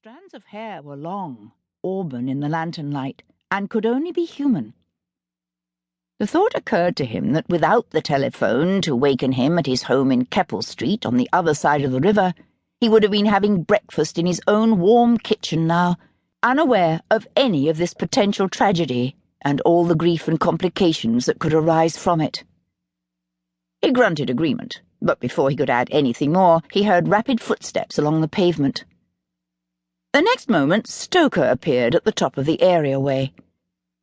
strands of hair were long, auburn in the lantern light, and could only be human. The thought occurred to him that without the telephone to waken him at his home in Keppel Street on the other side of the river, he would have been having breakfast in his own warm kitchen now, unaware of any of this potential tragedy and all the grief and complications that could arise from it. He grunted agreement, but before he could add anything more, he heard rapid footsteps along the pavement. The next moment, Stoker appeared at the top of the areaway.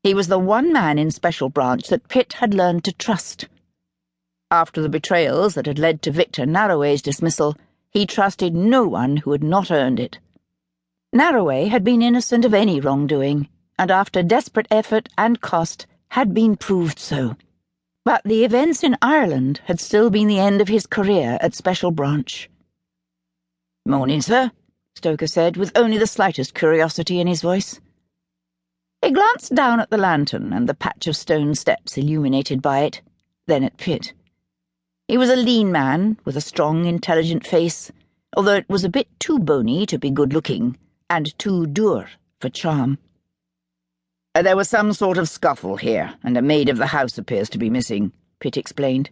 He was the one man in Special Branch that Pitt had learned to trust. After the betrayals that had led to Victor Narraway's dismissal, he trusted no one who had not earned it. Narraway had been innocent of any wrongdoing, and after desperate effort and cost had been proved so. But the events in Ireland had still been the end of his career at Special Branch. "Morning, sir," Stoker said, with only the slightest curiosity in his voice. He glanced down at the lantern and the patch of stone steps illuminated by it, then at Pitt. He was a lean man, with a strong, intelligent face, although it was a bit too bony to be good-looking, and too dour for charm. "There was some sort of scuffle here, and a maid of the house appears to be missing," Pitt explained.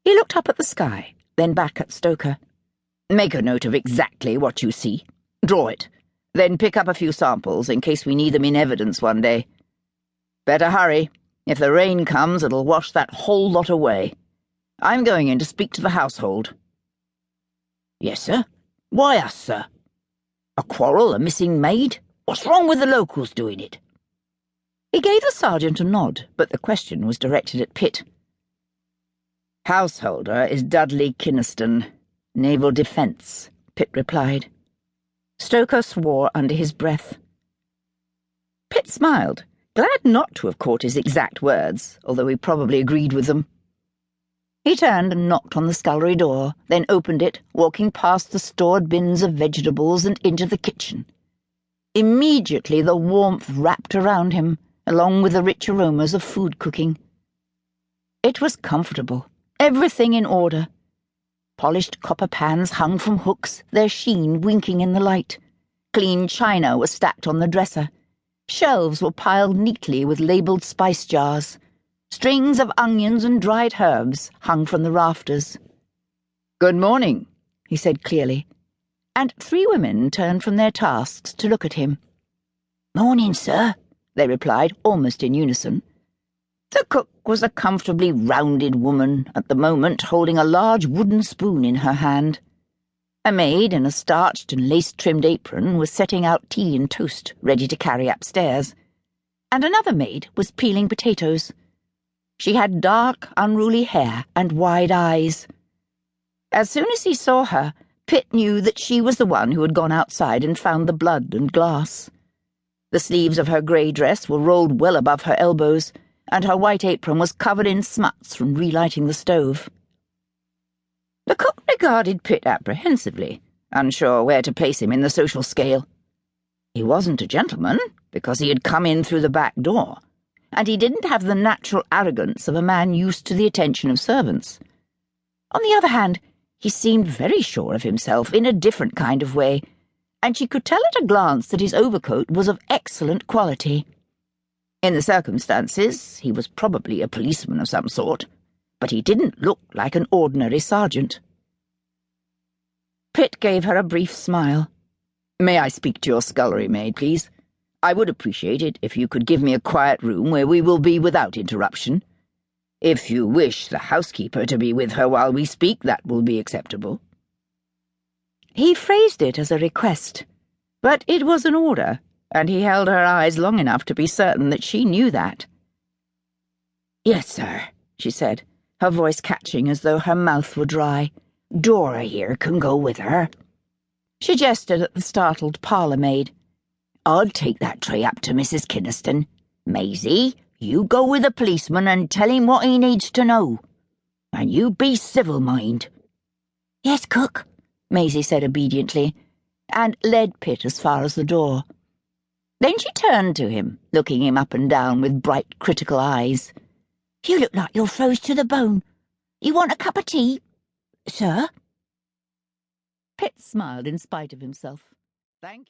He looked up at the sky, then back at Stoker. "Make a note of exactly what you see. Draw it. Then pick up a few samples in case we need them in evidence one day. Better hurry. If the rain comes, it'll wash that whole lot away. I'm going in to speak to the household." "Yes, sir. Why us, sir? A quarrel, a missing maid? What's wrong with the locals doing it?" He gave the sergeant a nod, but the question was directed at Pitt. "Householder is Dudley Kynaston, Naval Defence," Pitt replied. Stoker swore under his breath. Pitt smiled, glad not to have caught his exact words, although he probably agreed with them. He turned and knocked on the scullery door, then opened it, walking past the stored bins of vegetables and into the kitchen. Immediately the warmth wrapped around him, along with the rich aromas of food cooking. It was comfortable, everything in order. Polished copper pans hung from hooks, their sheen winking in the light. Clean china was stacked on the dresser. Shelves were piled neatly with labelled spice jars. Strings of onions and dried herbs hung from the rafters. "Good morning," he said clearly, and 3 women turned from their tasks to look at him. "Morning, sir," they replied, almost in unison. The cook was a comfortably rounded woman, at the moment holding a large wooden spoon in her hand. A maid in a starched and lace-trimmed apron was setting out tea and toast, ready to carry upstairs, and another maid was peeling potatoes. She had dark, unruly hair and wide eyes. As soon as he saw her, Pitt knew that she was the one who had gone outside and found the blood and glass. The sleeves of her grey dress were rolled well above her elbows, and her white apron was covered in smuts from relighting the stove. The cook regarded Pitt apprehensively, unsure where to place him in the social scale. He wasn't a gentleman, because he had come in through the back door, and he didn't have the natural arrogance of a man used to the attention of servants. On the other hand, he seemed very sure of himself in a different kind of way, and she could tell at a glance that his overcoat was of excellent quality. In the circumstances, he was probably a policeman of some sort, but he didn't look like an ordinary sergeant. Pitt gave her a brief smile. "May I speak to your scullery maid, please? I would appreciate it if you could give me a quiet room where we will be without interruption. If you wish the housekeeper to be with her while we speak, that will be acceptable." He phrased it as a request, but it was an order, and he held her eyes long enough to be certain that she knew that. "Yes, sir," she said, her voice catching as though her mouth were dry. "Dora here can go with her." She gestured at the startled parlour-maid. "I'll take that tray up to Mrs. Kynaston. Maisie, you go with the policeman and tell him what he needs to know. And you be civil, mind." "Yes, cook," Maisie said obediently, and led Pitt as far as the door. Then she turned to him, looking him up and down with bright, critical eyes. "You look like you're froze to the bone. You want a cup of tea, sir?" Pitt smiled in spite of himself. "Thank you."